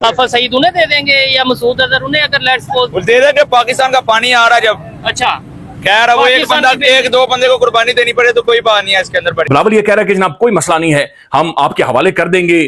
हाफिज सईद उन्हें दे देंगे या मसूद अजहर उन्हें, अगर लेट्स सपोज दे देंगे। पाकिस्तान का पानी आ रहा है जब, अच्छा खैर वो एक दो बंदे को कुर्बानी देनी पड़े तो कोई बात नहीं है इसके अंदर। बिलावल ये कह रहा है कि जनाब कोई मसला नहीं है, हम आपके हवाले कर देंगे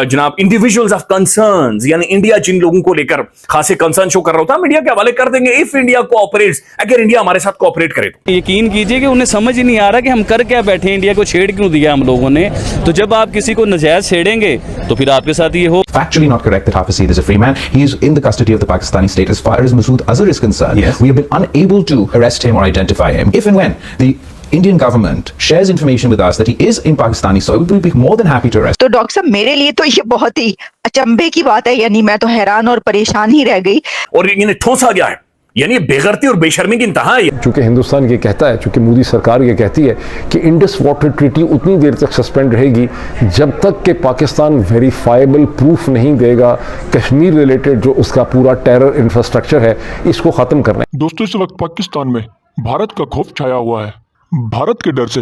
जनाब इंडिविजुअल्स ऑफ कंसर्न्स, यानी इंडिया जिन लोगों को लेकर खासे कंसर्न शो कर रहा होता है, मीडिया के हवाले कर देंगे इफ इंडिया कोऑपरेट्स, अगर इंडिया हमारे साथ कोऑपरेट करे तो। यकीन कीजिए कि उन्हें समझ ही नहीं आ रहा कि हम कर क्या बैठे, इंडिया को छेड़ क्यों दिया हम लोगों ने। तो जब आप किसी को नजायज छेड़ेंगे तो फिर आपके साथ ये हो। Factually not correct that Hafiz Saeed is a free man. He is in the custody of the Pakistani state as far as Masood Azhar is concerned. Yes. We have been unable to arrest him or identify him. If and when the Indian government shares information with us that he is in Pakistani soil, we will be more than happy to arrest. तो doctor साहब मेरे लिए तो ये बहुत ही अचंभे की बात है, यानी मैं तो हैरान और परेशान ही रह गई। और इन्हें ठोंसा गया है, यानी बेगैरती और बेशर्मी की इंतहा है। चूंकि हिंदुस्तान ये कहता है, चूंकि मोदी सरकार ये कहती है कि इंडस वाटर ट्रीटी उतनी देर तक सस्पेंड रहेगी जब तक कि पाकिस्तान वेरीफाइबल प्रूफ नहीं देगा कश्मीर रिलेटेड जो उसका पूरा टेरर इंफ्रास्ट्रक्चर है इसको ख़त्म करना है। दोस्तों, इस वक्त पाकिस्तान में भारत का खौफ छाया हुआ है। भारत के डर से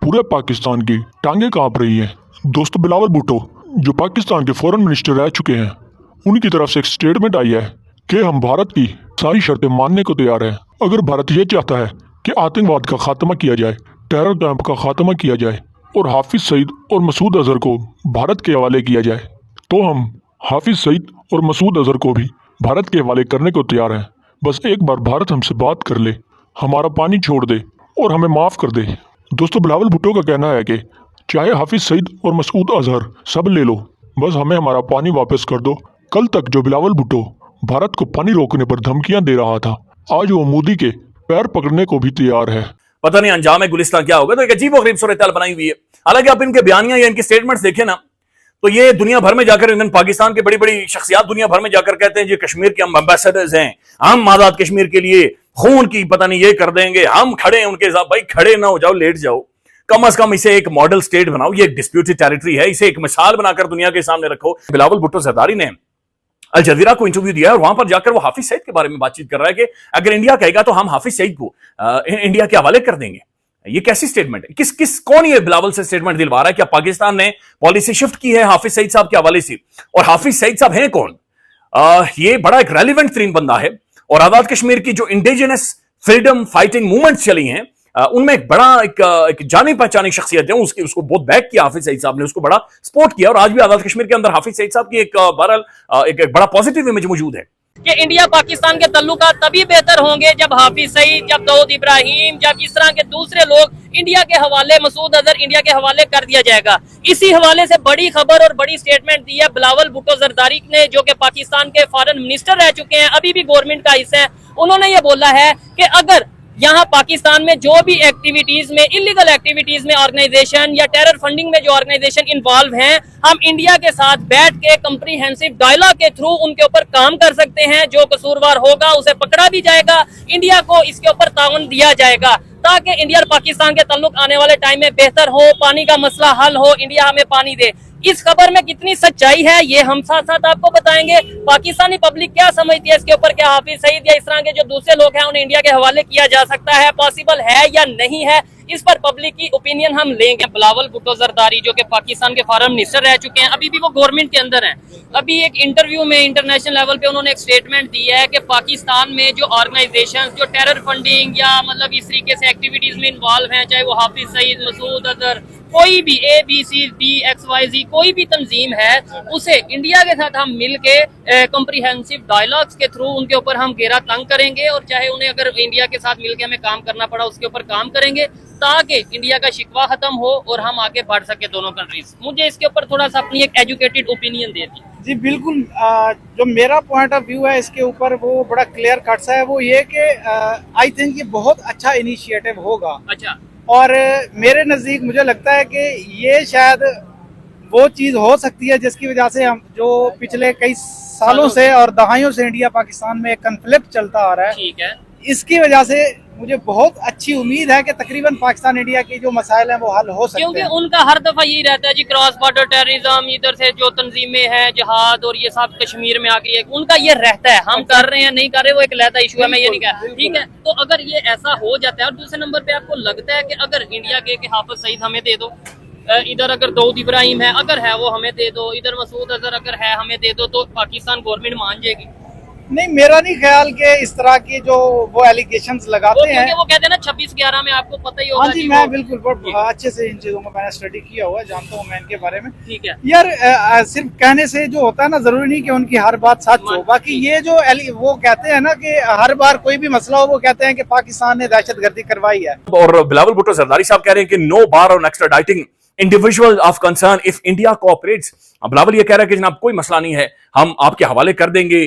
पूरे पाकिस्तान की टांगे कांप रही हैं। दोस्तों, बिलावल भुट्टो जो पाकिस्तान के फॉरेन मिनिस्टर रह चुके हैं, उनकी तरफ से एक स्टेटमेंट आई है कि हम भारत की सारी शर्तें मानने को तैयार हैं अगर भारत ये चाहता है कि आतंकवाद का खात्मा किया जाए, टेरर कैंप का खात्मा किया जाए और हाफिज सईद और मसूद अजहर को भारत के हवाले किया जाए, तो हम हाफिज सईद और मसूद अजहर को भी भारत के हवाले करने को तैयार हैं। बस एक बार भारत हमसे बात कर ले, हमारा पानी छोड़ दे और हमें माफ़ कर दे। दोस्तों, बिलावल भुट्टो का कहना है कि चाहे हाफिज सईद और मसूद अजहर सब ले लो, बस हमें हमारा पानी वापस कर दो। कल तक जो बिलावल भुट्टो भारत को पानी रोकने पर धमकियां दे रहा था, आज वो मोदी के पैर पकड़ने को भी तैयार है। पता नहीं अंजाम गुलिस्तान क्या होगा। तो एक अजीबोगरीब सूरत बनाई हुई है। हालांकि आप इनके बयानियां या इनके स्टेटमेंट्स देखें ना, तो ये दुनिया भर में जाकर इन्होंने पाकिस्तान के बड़ी बड़ी शख्सियात दुनिया भर में जाकर कहते हैं जी कश्मीर के हम एम्बेसडर्स हैं, हम आजाद कश्मीर के लिए खून की पता नहीं ये कर देंगे, हम खड़े हैं उनके साथ। भाई खड़े ना हो जाओ, लेट जाओ, कम से कम इसे एक मॉडल स्टेट बनाओ। ये एक डिस्प्यूटेड टेरिटरी है, इसे एक मिसाल बनाकर दुनिया के सामने रखो। बिलावल भुट्टो जरदारी ने अल जजीरा को इंटरव्यू दिया और वहां पर जाकर वो हाफिज सईद के बारे में बातचीत कर रहा है कि अगर इंडिया कहेगा तो हम हाफिज सईद को इंडिया के हवाले कर देंगे। ये कैसी स्टेटमेंट है? कौन ये बिलावल से स्टेटमेंट दिलवा रहा है? क्या पाकिस्तान ने पॉलिसी शिफ्ट की है हाफिज सईद साहब के हवाले से? और हाफिज सईद साहब हैं कौन? ये बड़ा एक रेलिवेंट तरीन बंदा है और आजाद कश्मीर की जो इंडिजिनस फ्रीडम फाइटिंग मूवमेंट्स चली हैं उनमें एक बड़ा एक जानी पहचानी शख्सियत है। उसको बहुत बैक किया हाफिज सईद साहब ने, उसको बड़ा सपोर्ट किया और आज भी आजाद कश्मीर के अंदर हाफिज सईद साहब की एक बड़ा पॉजिटिव इमेज मौजूद है कि इंडिया पाकिस्तान के तल्लुकात तभी बेहतर होंगे जब हाफिज सईद, जब दाऊद इब्राहिम, जब इस तरह के दूसरे लोग इंडिया के हवाले, मसूद अजहर इंडिया के हवाले कर दिया जाएगा। इसी हवाले से बड़ी खबर और बड़ी स्टेटमेंट दी है बिलावल भुट्टो जरदारी ने, जो कि पाकिस्तान के फॉरेन मिनिस्टर रह चुके हैं, अभी भी गवर्नमेंट का हिस्सा है। उन्होंने ये बोला है कि अगर यहाँ पाकिस्तान में जो भी एक्टिविटीज में, इलीगल एक्टिविटीज में ऑर्गेनाइजेशन या टेरर फंडिंग में जो ऑर्गेनाइजेशन इन्वॉल्व हैं, हम इंडिया के साथ बैठ के कम्प्रीहेंसिव डायलॉग के थ्रू उनके ऊपर काम कर सकते हैं। जो कसूरवार होगा उसे पकड़ा भी जाएगा, इंडिया को इसके ऊपर ताउन दिया जाएगा ताकि इंडिया और पाकिस्तान के ताल्लुक आने वाले टाइम में बेहतर हो, पानी का मसला हल हो, इंडिया हमें पानी दे। इस खबर में कितनी सच्चाई है ये हम साथ साथ आपको बताएंगे। पाकिस्तानी पब्लिक क्या समझती है इसके ऊपर, क्या हाफिज सईद या इस तरह के जो दूसरे लोग हैं उन्हें इंडिया के हवाले किया जा सकता है, पॉसिबल है या नहीं है, इस पर पब्लिक की ओपिनियन हम लेंगे। बिलावल भुट्टो जरदारी जो कि पाकिस्तान के फॉरेन मिनिस्टर रह चुके हैं, अभी भी वो गवर्नमेंट के अंदर हैं। अभी एक इंटरव्यू में इंटरनेशनल लेवल पे उन्होंने एक स्टेटमेंट दी है कि पाकिस्तान में जो ऑर्गेनाइजेशन जो टेरर फंडिंग या मतलब इस तरीके से एक्टिविटीज में इन्वॉल्व हैं, चाहे वो हाफिज सईद, मसूद अजहर, कोई भी ABCD XYZ कोई भी तंजीम है, उसे इंडिया के साथ हम मिल के कॉम्प्रीहेंसिव डायलॉग्स के थ्रू उनके ऊपर हम घेरा तंग करेंगे और चाहे उन्हें अगर इंडिया के साथ मिल के हमें काम करना पड़ा उसके ऊपर काम करेंगे ताकि इंडिया का शिकवा खत्म हो और हम आगे बढ़ सके दोनों कंट्रीज। मुझे इसके ऊपर थोड़ा सा अपनी एक एजुकेटेड ओपिनियन दे दी। जी बिल्कुल, जो मेरा पॉइंट ऑफ व्यू है इसके ऊपर वो बड़ा क्लियर कट सा है। वो ये कि आई थिंक ये बहुत अच्छा इनिशिएटिव होगा। अच्छा। और मेरे नज़दीक मुझे लगता है कि ये शायद वो चीज़ हो सकती है जिसकी वजह से हम जो पिछले कई सालों से और दहाइयों से इंडिया पाकिस्तान में कन्फ्लिक्ट चलता आ रहा है, ठीक है, इसकी वजह से मुझे बहुत अच्छी उम्मीद है कि तकरीबन पाकिस्तान इंडिया की जो मसाइल हैं वो हल हो सकते हैं। क्योंकि उनका हर दफा यही रहता है जी, क्रॉस बॉर्डर टेररिज्म, इधर से जो तंजीमें हैं, जहाद और ये सब कश्मीर में आके उनका ये रहता है। हम कर रहे हैं नहीं कर रहे वो एक लहदा इशू है, मैं ये नहीं कह, ठीक है। तो अगर ये ऐसा हो जाता है और दूसरे नंबर पे आपको लगता है कि अगर इंडिया के हाफिज सईद हमें दे दो, इधर अगर दाऊद इब्राहिम है, अगर है वो हमें दे दो, इधर मसूद अजहर अगर है हमें दे दो, तो पाकिस्तान गवर्नमेंट मान जाएगी? नहीं, मेरा नहीं ख्याल कि इस तरह की जो वो एलिगेशंस लगाते हैं, क्योंकि वो कहते हैं ना 26/11 में, आपको पता ही होगा। हाँ जी, मैं बिल्कुल अच्छे से इन चीजों को मैंने स्टडी किया हुआ है, जानता हूँ मैं इनके बारे में। ठीक है यार, सिर्फ कहने से जो होता है ना, जरूरी नहीं कि उनकी हर बात सच हो। बाकी ये जो वो कहते हैं ना कि हर बार कोई भी मसला हो वो कहते हैं कि पाकिस्तान ने दहशतगर्दी करवाई है। और बिलावल भुट्टो जरदारी साहब कह रहे हैं कि no bar on extraditing individual of concern if India cooperates. Bilawal ये कह रहा है कि जनाब कोई मसला नहीं है, हम आपके हवाले कर देंगे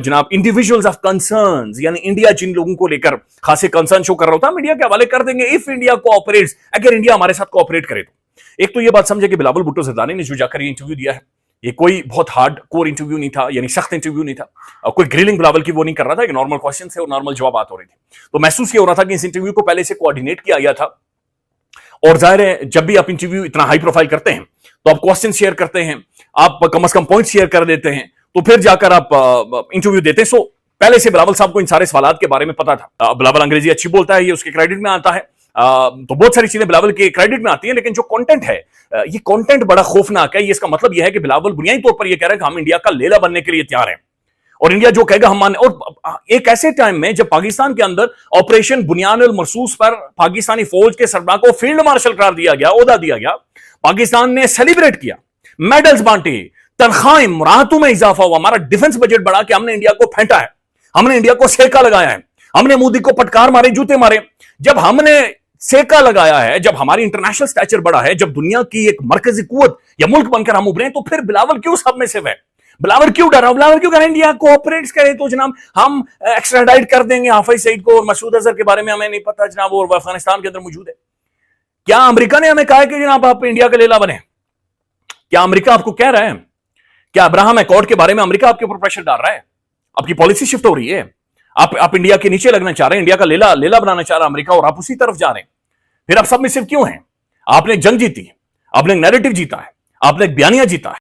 जनाब इंडिविजुअल्स ऑफ कंसर्न्स, यानी इंडिया जिन लोगों को लेकर खासे कंसर्न शो कर रहा होता है, हम इंडिया के हवाले कर देंगे इफ इंडिया कोऑपरेट्स, अगर इंडिया हमारे साथ कोऑपरेट करे तो। एक तो ये बात समझे कि बिलावल भुट्टो जरदारी ने जो जाकर ये इंटरव्यू दिया है, ये कोई बहुत हार्ड कोर इंटरव्यू नहीं था, यानी सख्त इंटरव्यू नहीं था, कोई ग्रिलिंग बिलावल की वो नहीं कर रहा था, एक नॉर्मल क्वेश्चन थे और नॉर्मल जवाब हो रही थी। तो महसूस ये हो रहा था कि इस इंटरव्यू को पहले से कोऑर्डिनेट किया गया था। और जाहिर है जब भी आप इंटरव्यू इतना हाई प्रोफाइल करते हैं तो आप क्वेश्चन शेयर करते हैं, आप कम से कम पॉइंट शेयर कर देते हैं, तो फिर जाकर आप इंटरव्यू देते हैं। सो पहले से बिलावल साहब को इन सारे सवालात के बारे में पता था। बिलावल अंग्रेजी अच्छी बोलता है, ये उसके क्रेडिट में आता है, तो बहुत सारी चीजें बिलावल के क्रेडिट में आती हैं, लेकिन जो कंटेंट है ये कंटेंट बड़ा खौफनाक है। ये इसका मतलब यह है कि बिलावल बुनियादी तौर पर यह कह रहा है कि हम इंडिया का लेला बनने के लिए तैयार हैं और इंडिया जो कहेगा हम माने। और एक ऐसे टाइम में जब पाकिस्तान के अंदर ऑपरेशन बुनियान अल मरसूस पर पाकिस्तानी फौज के सरबराह को फील्ड मार्शल करार दिया गया, ओहदा दिया गया, पाकिस्तान ने सेलिब्रेट किया, मेडल्स बांटे, तनख्वाहें राहतों में इजाफा हुआ, हमारा डिफेंस बजट बढ़ा के हमने इंडिया को फेंटा है, हमने इंडिया को सेका लगाया है, हमने मोदी को पटकार मारे, जूते मारे। जब हमने सेका लगाया है, जब हमारी इंटरनेशनल स्टैचर बढ़ा है, जब दुनिया की एक मरकजी कुव्वत या मुल्क बनकर हम उभरे, तो फिर बिलावल क्यों सब में से है? बिलावल क्यों डरा? बिलावल क्यों करें इंडिया कोऑपरेट करे तो जनाब हम एक्स्ट्राडाइट कर देंगे हाफिज सईद को, और मसूद अजहर के बारे में हमें नहीं पता जनाब, वो अफगानिस्तान के अंदर मौजूद है। क्या अमेरिका ने हमें कहा है कि जनाब आप इंडिया का लेला बने? क्या अमेरिका आपको कह रहा है? क्या अब्राहम अकॉर्ड के बारे में अमेरिका आपके ऊपर प्रेशर डाल रहा है? आपकी पॉलिसी शिफ्ट हो रही है, आप इंडिया के नीचे लगना चाह रहे हैं, इंडिया का लेला बनाना चाह रहा है अमेरिका, और आप उसी तरफ जा रहे हैं। फिर आप सब में सिर्फ क्यों हैं? आपने जंग जीती, आपने एक नैरेटिव जीता है, आपने एक बयानिया जीता है,